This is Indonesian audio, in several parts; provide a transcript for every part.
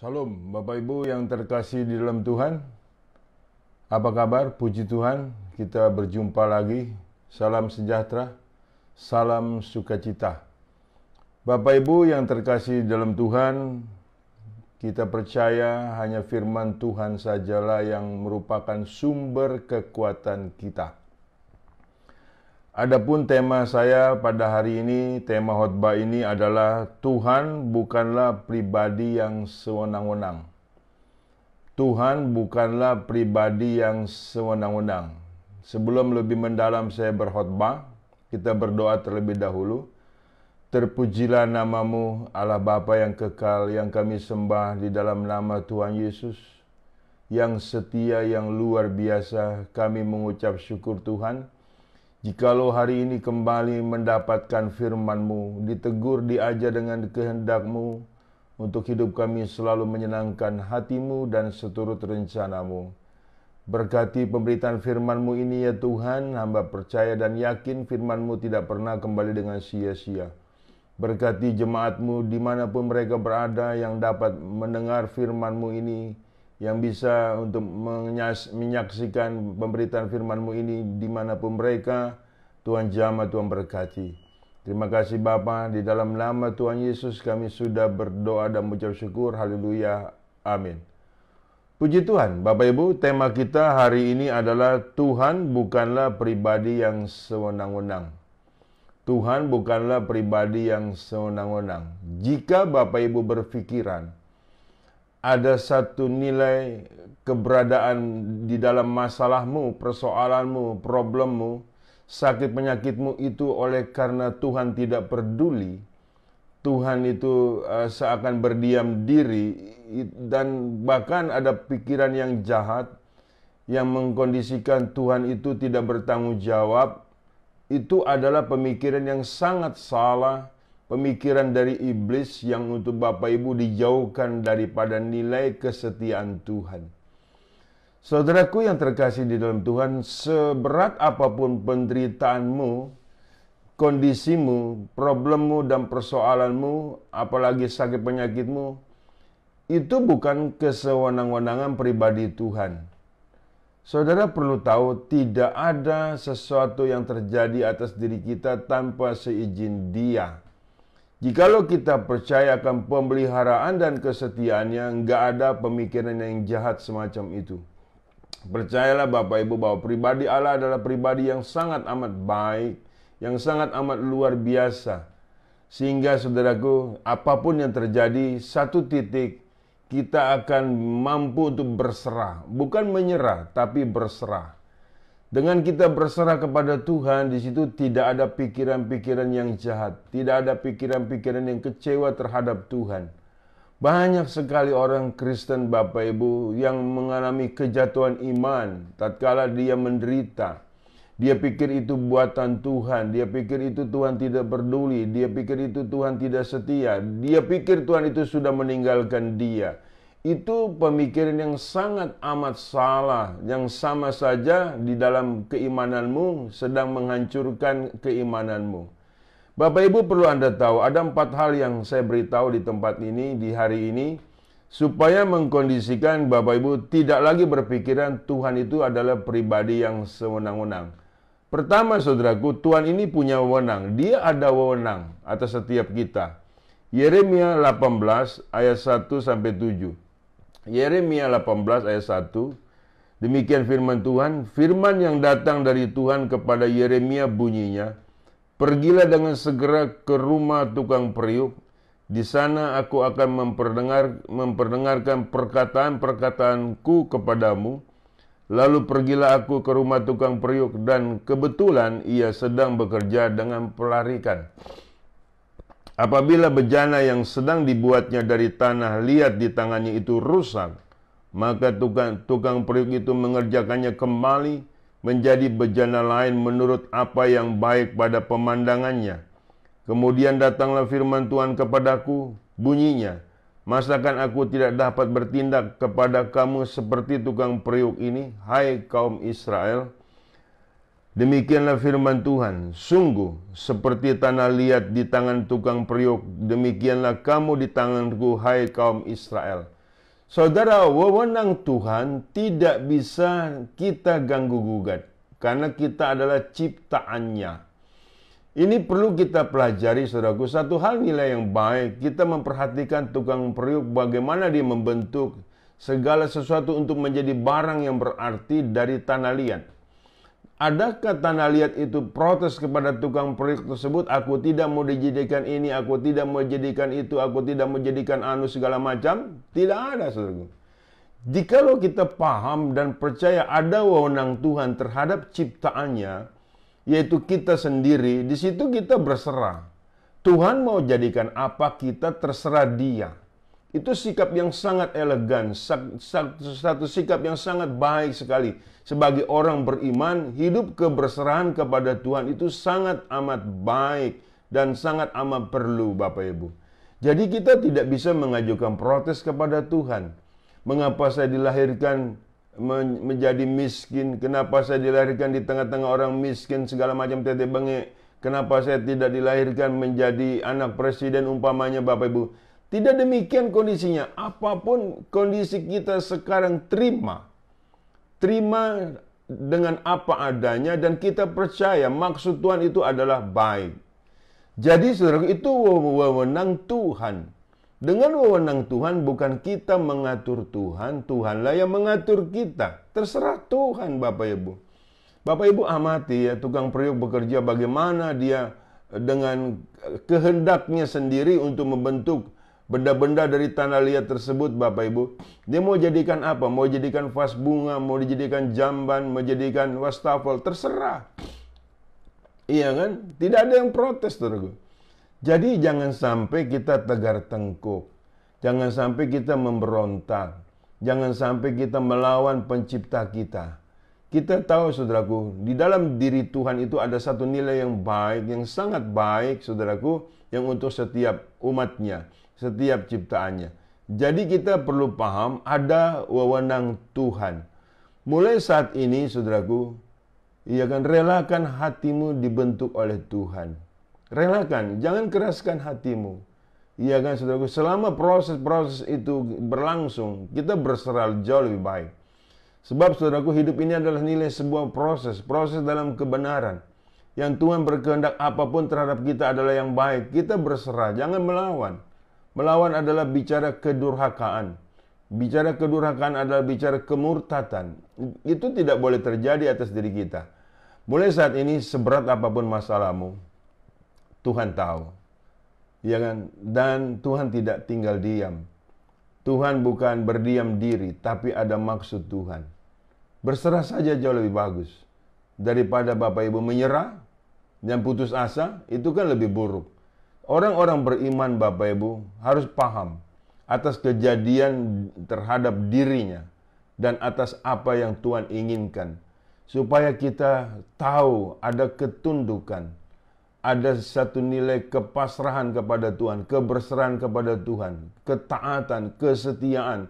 Salam Bapak Ibu yang terkasih di dalam Tuhan. Apa kabar? Puji Tuhan, kita berjumpa lagi. Salam sejahtera, salam sukacita. Bapak Ibu yang terkasih di dalam Tuhan, kita percaya hanya firman Tuhan sajalah yang merupakan sumber kekuatan kita. Adapun tema saya pada hari ini, tema khotbah ini adalah Tuhan bukanlah pribadi yang sewenang-wenang. Tuhan bukanlah pribadi yang sewenang-wenang. Sebelum lebih mendalam saya berkhotbah, kita berdoa terlebih dahulu. Terpujilah namamu Allah Bapa yang kekal, yang kami sembah di dalam nama Tuhan Yesus, yang setia, yang luar biasa. Kami mengucap syukur Tuhan, jikalau hari ini kembali mendapatkan firman-Mu, ditegur, diajar dengan kehendak-Mu, untuk hidup kami selalu menyenangkan hati-Mu dan seturut rencana-Mu. Berkati pemberitaan firman-Mu ini ya Tuhan, hamba percaya dan yakin firman-Mu tidak pernah kembali dengan sia-sia. Berkati jemaat-Mu dimanapun mereka berada yang dapat mendengar firman-Mu ini, yang bisa untuk menyaksikan pemberitaan firman-Mu ini dimanapun mereka. Tuhan jamah, Tuhan berkati. Terima kasih Bapa, di dalam nama Tuhan Yesus kami sudah berdoa dan mengucap syukur. Haleluya, amin. Puji Tuhan, Bapak Ibu, tema kita hari ini adalah Tuhan bukanlah pribadi yang sewenang-wenang. Tuhan bukanlah pribadi yang sewenang-wenang. Jika Bapak Ibu berpikiran ada satu nilai keberadaan di dalam masalahmu, persoalanmu, problemmu, sakit penyakitmu itu oleh karena Tuhan tidak peduli, Tuhan itu seakan berdiam diri, dan bahkan ada pikiran yang jahat yang mengkondisikan Tuhan itu tidak bertanggung jawab, itu adalah pemikiran yang sangat salah. Pemikiran dari iblis yang untuk Bapak Ibu dijauhkan daripada nilai kesetiaan Tuhan. Saudaraku yang terkasih di dalam Tuhan, seberat apapun penderitaanmu, kondisimu, problemmu dan persoalanmu, apalagi sakit penyakitmu, itu bukan kesewenang-wenangan pribadi Tuhan. Saudara perlu tahu, tidak ada sesuatu yang terjadi atas diri kita tanpa seizin Dia. Jikalau kita percaya akan pemeliharaan dan kesetiaannya, enggak ada pemikiran yang jahat semacam itu. Percayalah Bapak Ibu bahwa pribadi Allah adalah pribadi yang sangat amat baik, yang sangat amat luar biasa. Sehingga saudaraku, apapun yang terjadi, satu titik kita akan mampu untuk berserah. Bukan menyerah, tapi berserah. Dengan kita berserah kepada Tuhan, di situ tidak ada pikiran-pikiran yang jahat, tidak ada pikiran-pikiran yang kecewa terhadap Tuhan. Banyak sekali orang Kristen Bapak Ibu yang mengalami kejatuhan iman tatkala dia menderita. Dia pikir itu buatan Tuhan, dia pikir itu Tuhan tidak peduli, dia pikir itu Tuhan tidak setia, dia pikir Tuhan itu sudah meninggalkan dia. Itu pemikiran yang sangat amat salah, yang sama saja di dalam keimananmu sedang menghancurkan keimananmu. Bapak Ibu perlu Anda tahu, ada 4 hal yang saya beritahu di tempat ini, di hari ini, supaya mengkondisikan Bapak Ibu tidak lagi berpikiran Tuhan itu adalah pribadi yang sewenang-wenang. Pertama saudaraku, Tuhan ini punya wewenang, Dia ada wewenang atas setiap kita. Yeremia 18 ayat 1-7. Yeremia 18 ayat 1. Demikian firman Tuhan, firman yang datang dari Tuhan kepada Yeremia bunyinya, pergilah dengan segera ke rumah tukang periuk, di sana aku akan memperdengarkan perkataan-perkataanku kepadamu. Lalu pergilah aku ke rumah tukang periuk, dan kebetulan ia sedang bekerja dengan pelarikan. Apabila bejana yang sedang dibuatnya dari tanah liat di tangannya itu rusak, maka tukang periuk itu mengerjakannya kembali menjadi bejana lain menurut apa yang baik pada pemandangannya. Kemudian datanglah firman Tuhan kepadaku, bunyinya, masakan aku tidak dapat bertindak kepada kamu seperti tukang periuk ini, hai kaum Israel? Demikianlah firman Tuhan, sungguh seperti tanah liat di tangan tukang periuk, demikianlah kamu di tanganku, hai kaum Israel. Saudara, wewenang Tuhan tidak bisa kita ganggu-gugat karena kita adalah ciptaannya. Ini perlu kita pelajari, saudaraku. Satu hal nilai yang baik, kita memperhatikan tukang periuk bagaimana dia membentuk segala sesuatu untuk menjadi barang yang berarti dari tanah liat. Adakah tanah liat itu protes kepada tukang periuk tersebut? Aku tidak mau dijadikan ini, aku tidak mau jadikan itu, aku tidak mau jadikan anu segala macam. Tidak ada, saudaraku. Jikalau kita paham dan percaya ada wewenang Tuhan terhadap ciptaannya, yaitu kita sendiri, di situ kita berserah. Tuhan mau jadikan apa, kita terserah Dia. Itu sikap yang sangat elegan, satu sikap yang sangat baik sekali. Sebagai orang beriman, hidup keberserahan kepada Tuhan itu sangat amat baik dan sangat amat perlu, Bapak Ibu. Jadi kita tidak bisa mengajukan protes kepada Tuhan. Mengapa saya dilahirkan menjadi miskin? Kenapa saya dilahirkan di tengah-tengah orang miskin segala macam tete bengek? Kenapa saya tidak dilahirkan menjadi anak presiden umpamanya, Bapak Ibu? Tidak demikian kondisinya. Apapun kondisi kita sekarang, terima dengan apa adanya, dan kita percaya maksud Tuhan itu adalah baik. Jadi saudara, itu wewenang Tuhan. Dengan wewenang Tuhan bukan kita mengatur Tuhan, Tuhanlah yang mengatur kita. Terserah Tuhan, Bapak Ibu. Bapak Ibu amati ya, tukang periuk bekerja bagaimana dia dengan kehendaknya sendiri untuk membentuk benda-benda dari tanah liat tersebut, Bapak Ibu. Dia mau jadikan apa? Mau jadikan vas bunga, mau dijadikan jamban, mau jadikan wastafel, terserah. Iya kan? Tidak ada yang protes, saudaraku. Jadi jangan sampai kita tegar tengkuk. Jangan sampai kita memberontak. Jangan sampai kita melawan pencipta kita. Kita tahu, saudaraku, di dalam diri Tuhan itu ada satu nilai yang baik, yang sangat baik, saudaraku, yang untuk setiap umatnya, setiap ciptaannya. Jadi kita perlu paham ada wewenang Tuhan. Mulai saat ini, saudaraku, ia akan relakan hatimu dibentuk oleh Tuhan. Relakan, jangan keraskan hatimu. Iya kan, saudaraku, selama proses-proses itu berlangsung, kita berserah jauh lebih baik. Sebab, saudaraku, hidup ini adalah nilai sebuah proses dalam kebenaran. Yang Tuhan berkehendak apapun terhadap kita adalah yang baik. Kita berserah, jangan melawan. Melawan adalah bicara kedurhakaan. Bicara kedurhakaan adalah bicara kemurtatan. Itu tidak boleh terjadi atas diri kita. Mulai saat ini, seberat apapun masalahmu, Tuhan tahu. Ya kan? Dan Tuhan tidak tinggal diam. Tuhan bukan berdiam diri, tapi ada maksud Tuhan. Berserah saja jauh lebih bagus. Daripada Bapak Ibu menyerah dan putus asa, itu kan lebih buruk. Orang-orang beriman, Bapak Ibu, harus paham atas kejadian terhadap dirinya dan atas apa yang Tuhan inginkan. Supaya kita tahu ada ketundukan, ada satu nilai kepasrahan kepada Tuhan, keberserahan kepada Tuhan, ketaatan, kesetiaan.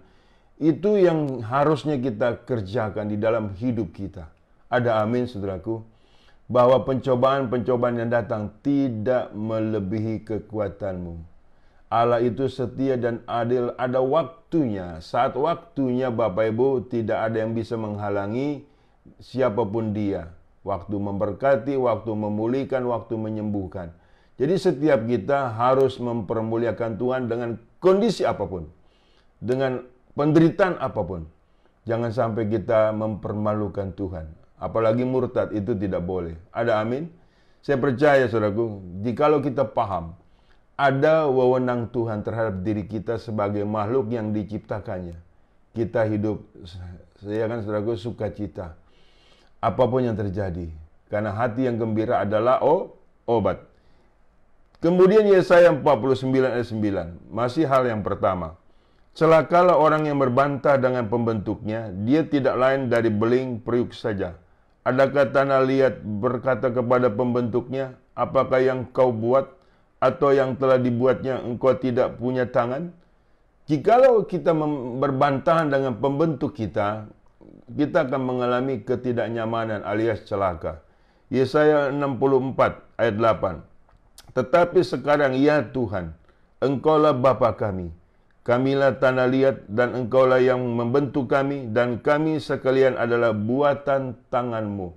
Itu yang harusnya kita kerjakan di dalam hidup kita. Ada amin, saudaraku? Bahwa pencobaan-pencobaan yang datang tidak melebihi kekuatanmu. Allah itu setia dan adil, ada waktunya. Saat waktunya, Bapak Ibu, tidak ada yang bisa menghalangi siapapun dia. Waktu memberkati, waktu memulihkan, waktu menyembuhkan. Jadi setiap kita harus mempermuliakan Tuhan dengan kondisi apapun. Dengan penderitaan apapun. Jangan sampai kita mempermalukan Tuhan. Apalagi murtad, itu tidak boleh. Ada amin? Saya percaya, saudaraku, jikalau kita paham, ada wewenang Tuhan terhadap diri kita sebagai makhluk yang diciptakannya. Kita hidup, saya kan saudaraku, sukacita. Apapun yang terjadi. Karena hati yang gembira adalah obat. Kemudian Yesaya 49 ayat 9. Masih hal yang pertama. Celakalah orang yang berbantah dengan pembentuknya. Dia tidak lain dari beling periuk saja. Adakah tanah liat berkata kepada pembentuknya, apakah yang kau buat? Atau yang telah dibuatnya engkau tidak punya tangan? Jikalau kita berbantahan dengan pembentuk kita akan mengalami ketidaknyamanan alias celaka. Yesaya 64 ayat 8. Tetapi sekarang ya Tuhan, Engkaulah Bapa kami. Kamilah tanah liat dan engkaulah yang membentuk kami, dan kami sekalian adalah buatan tanganmu.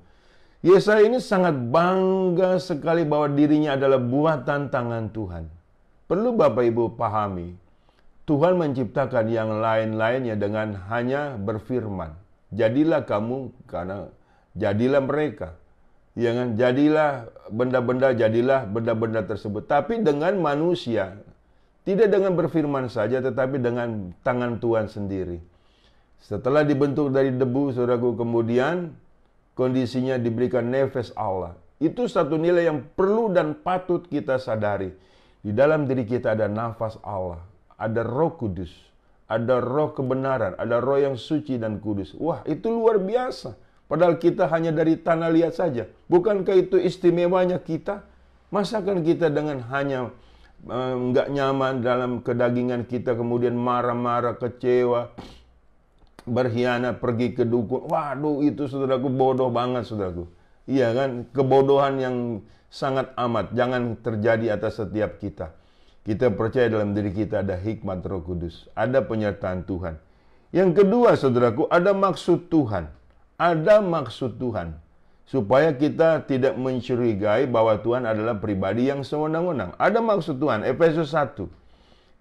Yesaya ini sangat bangga sekali bahwa dirinya adalah buatan tangan Tuhan. Perlu Bapak Ibu pahami, Tuhan menciptakan yang lain-lainnya dengan hanya berfirman. Jadilah kamu, karena jadilah mereka. Ya kan? Jadilah benda-benda tersebut. Tapi dengan manusia, tidak dengan berfirman saja, tetapi dengan tangan Tuhan sendiri. Setelah dibentuk dari debu, saudaraku, kemudian kondisinya diberikan nefes Allah. Itu satu nilai yang perlu dan patut kita sadari. Di dalam diri kita ada nafas Allah, ada Roh Kudus, ada Roh kebenaran, ada Roh yang suci dan kudus. Wah, itu luar biasa. Padahal kita hanya dari tanah liat saja. Bukankah itu istimewanya kita? Masakan kita dengan hanya nggak nyaman dalam kedagingan kita, kemudian marah-marah, kecewa, berkhianat, pergi ke dukun. Waduh, itu saudaraku bodoh banget, saudaraku. Iya kan, kebodohan yang sangat amat jangan terjadi atas setiap kita. Kita percaya dalam diri kita ada hikmat Roh Kudus, ada penyertaan Tuhan. Yang kedua, saudaraku, ada maksud Tuhan. Ada maksud Tuhan. Supaya kita tidak mencurigai bahwa Tuhan adalah pribadi yang sewenang-wenang. Ada maksud Tuhan. Efesus 1.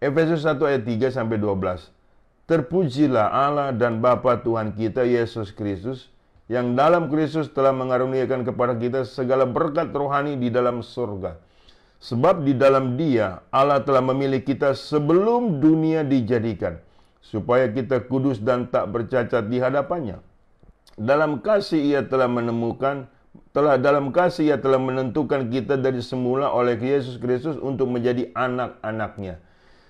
Efesus 1 ayat 3-12. Terpujilah Allah dan Bapa Tuhan kita Yesus Kristus, yang dalam Kristus telah mengaruniakan kepada kita segala berkat rohani di dalam surga. Sebab di dalam Dia Allah telah memilih kita sebelum dunia dijadikan, supaya kita kudus dan tak bercacat di hadapannya. Dalam kasih Ia telah menentukan kita dari semula oleh Yesus Kristus untuk menjadi anak-anaknya,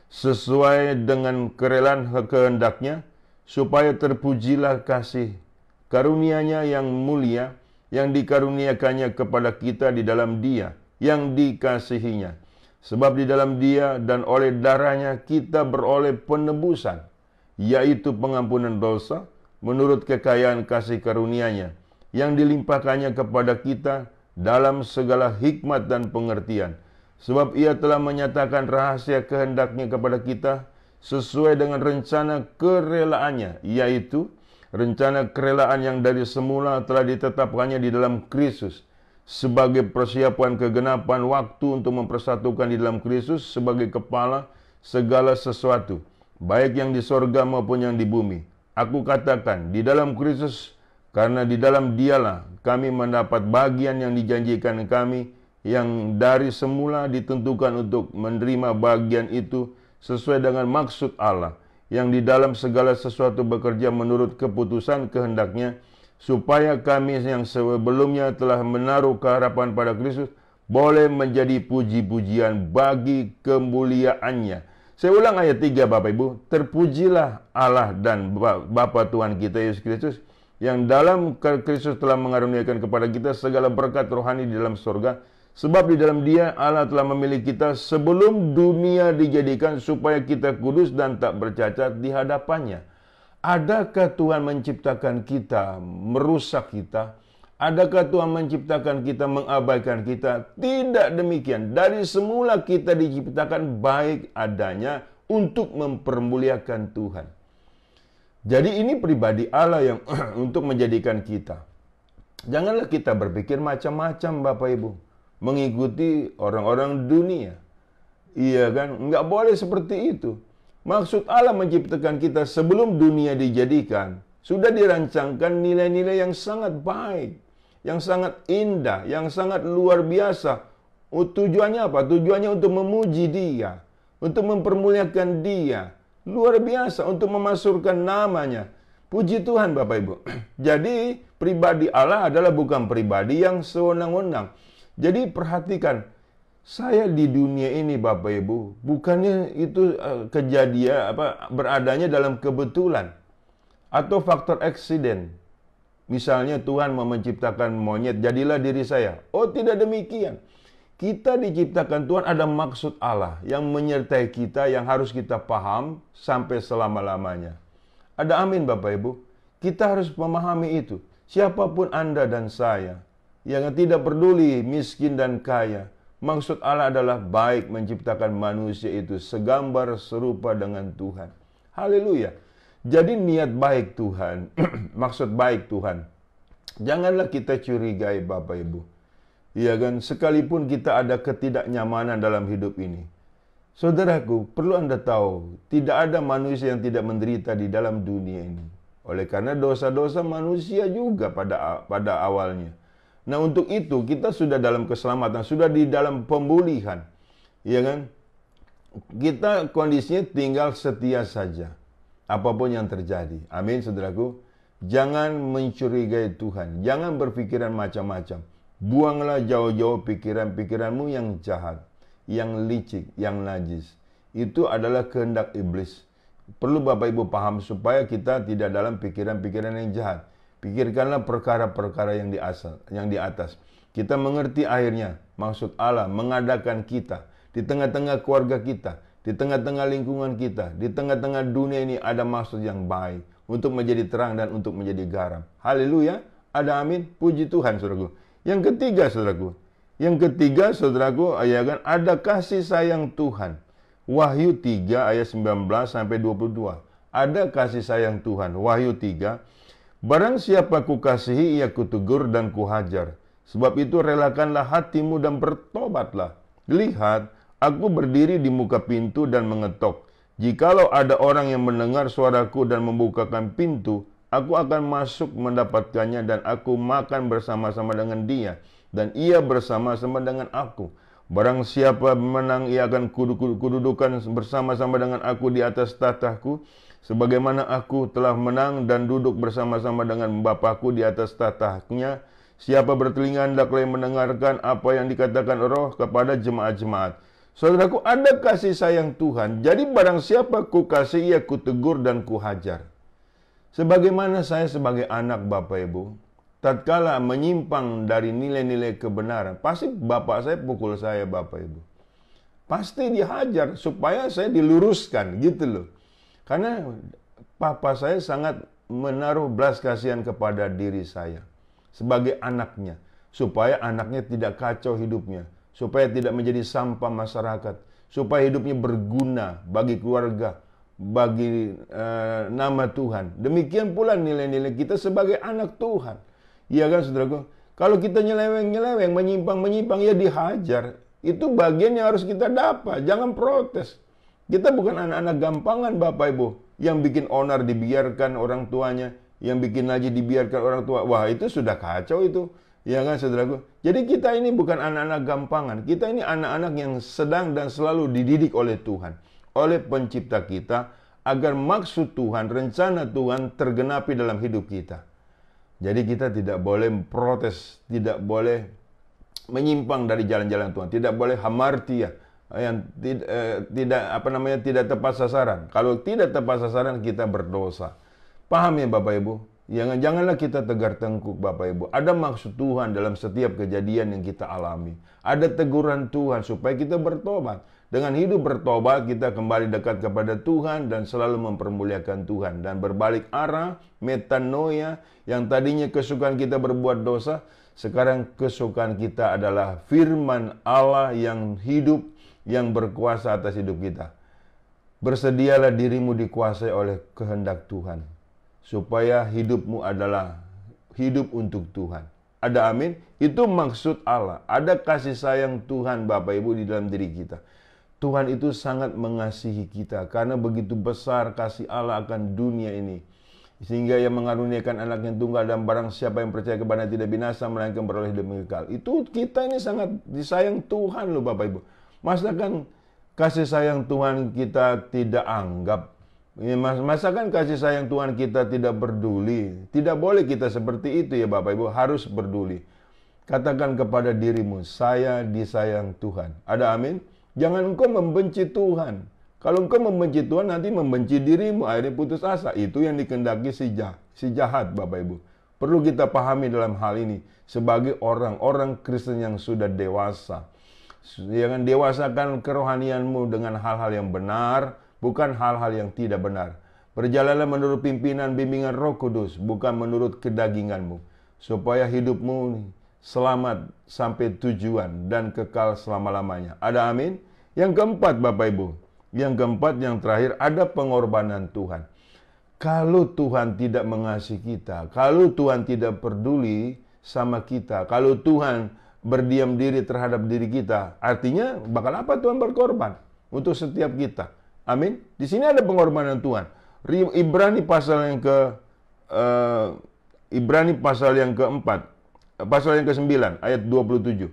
sesuai dengan kerelaan kehendak-Nya, supaya terpujilah kasih karunia-Nya yang mulia, yang dikaruniakannya kepada kita di dalam Dia, yang dikasihinya. Sebab di dalam Dia dan oleh darah-Nya kita beroleh penebusan, yaitu pengampunan dosa, menurut kekayaan kasih karunia-Nya, yang dilimpahkannya kepada kita dalam segala hikmat dan pengertian. Sebab Ia telah menyatakan rahasia kehendak-Nya kepada kita, sesuai dengan rencana kerelaannya, yaitu rencana kerelaan yang dari semula telah ditetapkannya di dalam Kristus, sebagai persiapan kegenapan waktu untuk mempersatukan di dalam Kristus sebagai kepala segala sesuatu, baik yang di sorga maupun yang di bumi. Aku katakan, di dalam Kristus, karena di dalam Dialah kami mendapat bagian yang dijanjikan kami, yang dari semula ditentukan untuk menerima bagian itu sesuai dengan maksud Allah, yang di dalam segala sesuatu bekerja menurut keputusan kehendak-Nya, supaya kami yang sebelumnya telah menaruh keharapan pada Kristus boleh menjadi puji-pujian bagi kemuliaan-Nya. Saya ulang ayat 3, Bapak Ibu. Terpujilah Allah dan Bapa Tuhan kita Yesus Kristus, yang dalam Kristus telah mengaruniakan kepada kita segala berkat rohani di dalam surga. Sebab di dalam Dia Allah telah memilih kita sebelum dunia dijadikan, supaya kita kudus dan tak bercacat di hadapannya. Adakah Tuhan menciptakan kita merusak kita? Adakah Tuhan menciptakan kita mengabaikan kita? Tidak demikian. Dari semula kita diciptakan baik adanya untuk mempermuliakan Tuhan. Jadi ini pribadi Allah yang untuk menjadikan kita. Janganlah kita berpikir macam-macam, Bapak Ibu, mengikuti orang-orang dunia. Iya kan? Enggak boleh seperti itu. Maksud Allah menciptakan kita sebelum dunia dijadikan, sudah dirancangkan nilai-nilai yang sangat baik, yang sangat indah, yang sangat luar biasa. Tujuannya apa? Tujuannya untuk memuji Dia, untuk mempermuliakan Dia. Luar biasa, untuk memasukkan namanya. Puji Tuhan, Bapak Ibu. Jadi, pribadi Allah adalah bukan pribadi yang sewenang-wenang. Jadi, perhatikan, saya di dunia ini, Bapak Ibu, bukannya itu kejadian beradanya dalam kebetulan atau faktor eksiden. Misalnya Tuhan mau menciptakan monyet, jadilah diri saya. Oh, tidak demikian. Kita diciptakan Tuhan, ada maksud Allah yang menyertai kita, yang harus kita paham sampai selama-lamanya. Ada amin, Bapak Ibu. Kita harus memahami itu. Siapapun Anda dan saya, yang tidak peduli miskin dan kaya, Maksud Allah adalah baik menciptakan manusia itu segambar serupa dengan Tuhan. Haleluya. Jadi niat baik Tuhan, maksud baik Tuhan. Janganlah kita curigai Bapak Ibu. Iya kan, sekalipun kita ada ketidaknyamanan dalam hidup ini. Saudaraku, perlu Anda tahu, tidak ada manusia yang tidak menderita di dalam dunia ini. Oleh karena dosa-dosa manusia juga pada awalnya. Nah, untuk itu kita sudah dalam keselamatan, sudah di dalam pemulihan. Iya kan? Kita kondisinya tinggal setia saja. Apapun yang terjadi. Amin, saudaraku. Jangan mencurigai Tuhan. Jangan berpikiran macam-macam. Buanglah jauh-jauh pikiran-pikiranmu yang jahat, yang licik, yang najis. Itu adalah kehendak iblis. Perlu Bapak Ibu paham supaya kita tidak dalam pikiran-pikiran yang jahat. Pikirkanlah perkara-perkara yang di atas. Kita mengerti akhirnya maksud Allah mengadakan kita di tengah-tengah keluarga kita, di tengah-tengah lingkungan kita, di tengah-tengah dunia ini ada maksud yang baik untuk menjadi terang dan untuk menjadi garam. Haleluya. Ada amin. Puji Tuhan, saudaraku. Yang ketiga, saudaraku. Yang ketiga, saudaraku, ya kan, ada kasih sayang Tuhan. Wahyu 3 ayat 19 sampai 22. Ada kasih sayang Tuhan. Wahyu 3. Barang siapa kukasihi, ia kutegur dan kuhajar. Sebab itu relakanlah hatimu dan bertobatlah. Lihat, aku berdiri di muka pintu dan mengetok. Jikalau ada orang yang mendengar suaraku dan membukakan pintu, aku akan masuk mendapatkannya dan aku makan bersama-sama dengan dia. Dan ia bersama-sama dengan aku. Barang siapa menang, ia akan kududukan bersama-sama dengan aku di atas tahtaku. Sebagaimana aku telah menang dan duduk bersama-sama dengan Bapakku di atas tahtanya. Siapa bertelinga hendaklah mendengarkan apa yang dikatakan Roh kepada jemaat-jemaat. Saudaraku, ada kasih sayang Tuhan. Jadi barang siapa kukasih, ia kutegur dan kuhajar. Sebagaimana saya sebagai anak Bapak Ibu, tatkala menyimpang dari nilai-nilai kebenaran, pasti bapak saya pukul saya Bapak Ibu. Pasti dihajar supaya saya diluruskan gitu loh. Karena papa saya sangat menaruh belas kasihan kepada diri saya sebagai anaknya, supaya anaknya tidak kacau hidupnya, supaya tidak menjadi sampah masyarakat, supaya hidupnya berguna bagi keluarga, bagi nama Tuhan. Demikian pula nilai-nilai kita sebagai anak Tuhan. Iya kan, saudaraku? Kalau kita nyeleweng-nyeleweng, menyimpang-menyimpang, ya dihajar. Itu bagian yang harus kita dapat. Jangan protes. Kita bukan anak-anak gampangan Bapak Ibu. Yang bikin onar dibiarkan orang tuanya. Yang bikin najis dibiarkan orang tua. Wah, itu sudah kacau itu. Ya kan, saudaraku? Jadi kita ini bukan anak-anak gampangan. Kita ini anak-anak yang sedang dan selalu dididik oleh Tuhan. Oleh pencipta kita. Agar maksud Tuhan, rencana Tuhan tergenapi dalam hidup kita. Jadi kita tidak boleh protes. Tidak boleh menyimpang dari jalan-jalan Tuhan. Tidak boleh hamartia. Yang tidak tepat sasaran. Kalau tidak tepat sasaran, kita berdosa. Paham ya Bapak Ibu? Janganlah kita tegar tengkuk Bapak Ibu. Ada maksud Tuhan dalam setiap kejadian yang kita alami. Ada teguran Tuhan supaya kita bertobat. Dengan hidup bertobat, kita kembali dekat kepada Tuhan dan selalu mempermuliakan Tuhan. Dan berbalik arah, metanoia, yang tadinya kesukaan kita berbuat dosa, sekarang kesukaan kita adalah firman Allah yang hidup, yang berkuasa atas hidup kita. Bersedialah dirimu dikuasai oleh kehendak Tuhan, supaya hidupmu adalah hidup untuk Tuhan. Ada amin? Itu maksud Allah. Ada kasih sayang Tuhan Bapak Ibu di dalam diri kita. Tuhan itu sangat mengasihi kita, karena begitu besar kasih Allah akan dunia ini, sehingga ia mengaruniakan anak yang tunggal, dan barang siapa yang percaya kepada tidak binasa melainkan beroleh hidup kekal. Itu kita ini sangat disayang Tuhan loh Bapak Ibu. Masakan kasih sayang Tuhan kita tidak anggap? Masakan kasih sayang Tuhan kita tidak peduli? Tidak boleh kita seperti itu ya Bapak Ibu, harus peduli. Katakan kepada dirimu, saya disayang Tuhan. Ada amin? Jangan engkau membenci Tuhan. Kalau engkau membenci Tuhan, nanti membenci dirimu, akhirnya putus asa. Itu yang dikehendaki si jahat Bapak Ibu. Perlu kita pahami dalam hal ini sebagai orang-orang Kristen yang sudah dewasa. Jangan dewasakan kerohanianmu dengan hal-hal yang benar, bukan hal-hal yang tidak benar. Berjalanlah menurut pimpinan bimbingan Roh Kudus, bukan menurut kedaginganmu, supaya hidupmu selamat sampai tujuan dan kekal selama-lamanya. Ada amin? Yang keempat, Bapak Ibu. Yang keempat, yang terakhir, ada pengorbanan Tuhan. Kalau Tuhan tidak mengasihi kita, kalau Tuhan tidak peduli sama kita, kalau Tuhan berdiam diri terhadap diri kita, artinya bakal apa Tuhan berkorban untuk setiap kita? Amin. Di sini ada pengorbanan Tuhan. Ibrani pasal yang keempat, pasal yang ke-9 ayat 27.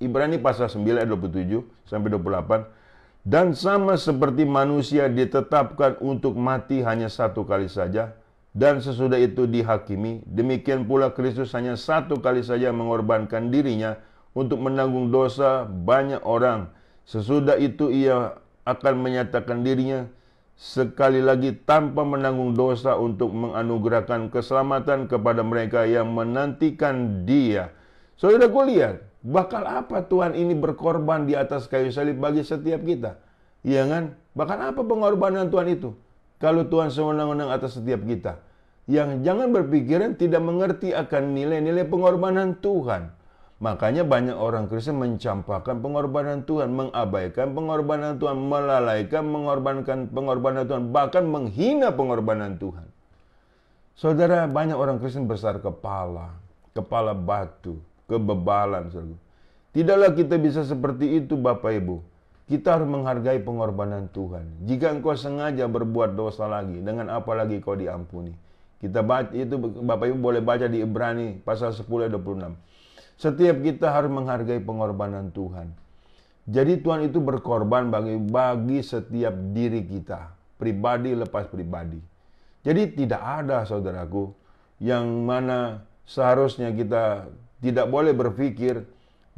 Ibrani pasal 9 ayat 27 sampai 28. Dan sama seperti manusia ditetapkan untuk mati hanya satu kali saja, dan sesudah itu dihakimi, demikian pula Kristus hanya satu kali saja mengorbankan dirinya untuk menanggung dosa banyak orang. Sesudah itu ia akan menyatakan dirinya sekali lagi tanpa menanggung dosa untuk menganugerahkan keselamatan kepada mereka yang menantikan Dia. Saudaraku, lihat, bakal apa Tuhan ini berkorban di atas kayu salib bagi setiap kita? Iya kan? Bakal apa pengorbanan Tuhan itu? Kalau Tuhan sewenang-wenang atas setiap kita. Yang jangan berpikiran tidak mengerti akan nilai-nilai pengorbanan Tuhan. Makanya banyak orang Kristen mencampakkan pengorbanan Tuhan, mengabaikan pengorbanan Tuhan, melalaikan mengorbankan pengorbanan Tuhan, bahkan menghina pengorbanan Tuhan. Saudara, banyak orang Kristen besar kepala batu, kebebalan. Saudara. Tidaklah kita bisa seperti itu, Bapak Ibu. Kita harus menghargai pengorbanan Tuhan. Jika engkau sengaja berbuat dosa lagi, dengan apa lagi kau diampuni? Kita baca itu, Bapak Ibu boleh baca di Ibrani pasal 10 ayat 26. Setiap kita harus menghargai pengorbanan Tuhan. Jadi Tuhan itu berkorban bagi setiap diri kita, pribadi lepas pribadi. Jadi tidak ada, saudaraku, yang mana seharusnya kita tidak boleh berpikir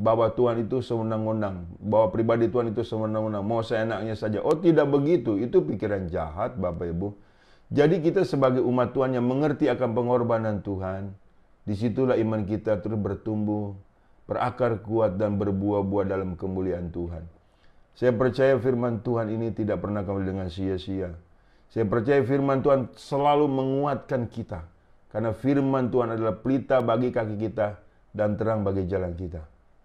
bahwa Tuhan itu sewenang-wenang, bahwa pribadi Tuhan itu sewenang-wenang, mau seenaknya saja. Oh, tidak begitu, itu pikiran jahat, Bapak Ibu. Jadi kita sebagai umat Tuhan yang mengerti akan pengorbanan Tuhan, disitulah iman kita terus bertumbuh, berakar kuat dan berbuah-buah dalam kemuliaan Tuhan. Saya percaya firman Tuhan ini tidak pernah kembali dengan sia-sia. Saya percaya firman Tuhan selalu menguatkan kita. Karena firman Tuhan adalah pelita bagi kaki kita dan terang bagi jalan kita.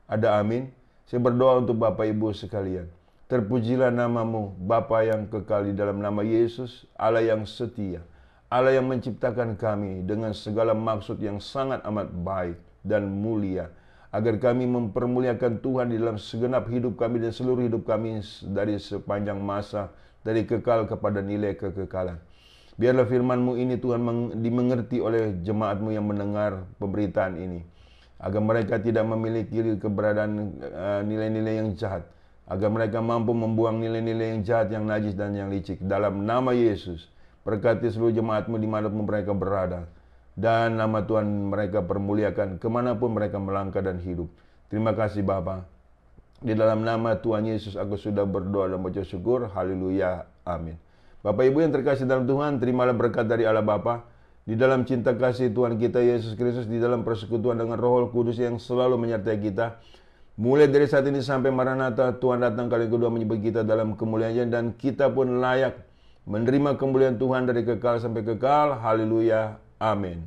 Ada amin? Saya berdoa untuk Bapak Ibu sekalian. Terpujilah namamu, Bapa yang kekal, di dalam nama Yesus, Allah yang setia. Allah yang menciptakan kami dengan segala maksud yang sangat amat baik dan mulia. Agar kami mempermuliakan Tuhan di dalam segenap hidup kami dan seluruh hidup kami dari sepanjang masa, dari kekal kepada nilai kekekalan. Biarlah firman-Mu ini Tuhan dimengerti oleh jemaat-Mu yang mendengar pemberitaan ini. Agar mereka tidak memiliki keberadaan nilai-nilai yang jahat. Agar mereka mampu membuang nilai-nilai yang jahat, yang najis dan yang licik. Dalam nama Yesus, berkati seluruh jemaat-Mu dimanapun mereka berada. Dan nama Tuhan mereka permuliakan kemanapun mereka melangkah dan hidup. Terima kasih Bapa. Di dalam nama Tuhan Yesus aku sudah berdoa dan baca syukur. Haleluya. Amin. Bapak Ibu yang terkasih dalam Tuhan, terimalah berkat dari Allah Bapa. Di dalam cinta kasih Tuhan kita Yesus Kristus, di dalam persekutuan dengan Roh Kudus yang selalu menyertai kita. Mulai dari saat ini sampai Maranatha, Tuhan datang kali kedua menyebut kita dalam kemuliaan-Nya, dan kita pun layak menerima kemuliaan Tuhan dari kekal sampai kekal. Haleluya. Amin.